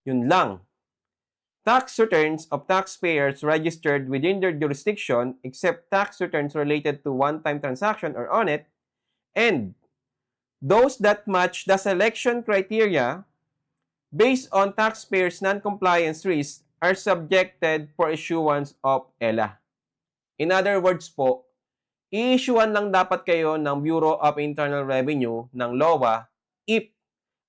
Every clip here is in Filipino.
Yun lang. Tax returns of taxpayers registered within their jurisdiction except tax returns related to one-time transaction or audit, and those that match the selection criteria based on taxpayers' non-compliance risk are subjected for issuance of ELA. In other words po, i-issuean lang dapat kayo ng Bureau of Internal Revenue ng LOA if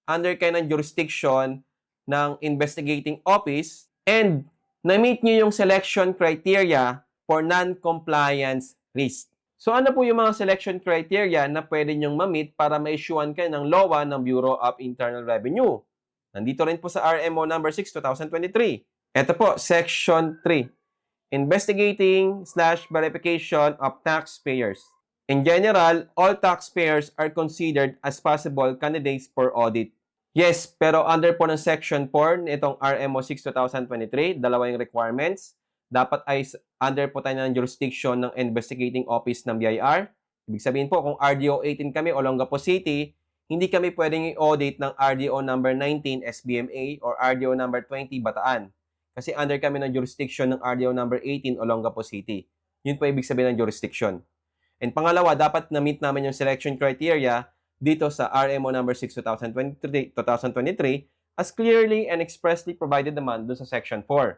under kayo ng jurisdiction ng investigating office and na-meet nyo yung selection criteria for non-compliance risk. So ano po yung mga selection criteria na pwede nyong ma-meet para ma-issuean kayo ng LOA ng Bureau of Internal Revenue? Nandito rin po sa RMO number 6, 2023. Ito po, Section 3. Investigating/verification of taxpayers. In general, all taxpayers are considered as possible candidates for audit. Yes, pero under po ng Section 4 nitong RMO 6 2023, dalawa yung requirements. Dapat ay under po tayo ng jurisdiction ng investigating office ng BIR. Ibig sabihin po, kung RDO 18 kami, Olongapo City, hindi kami pwedeng i-audit ng RDO number 19 SBMA or RDO number 20 Bataan. Kasi under kami ng jurisdiction ng RDO number 18 Olongapo City. Yun po ibig sabihin ng jurisdiction. And pangalawa, dapat na-meet namin yung selection criteria dito sa RMO number 6 2023 as clearly and expressly provided naman dun sa Section 4.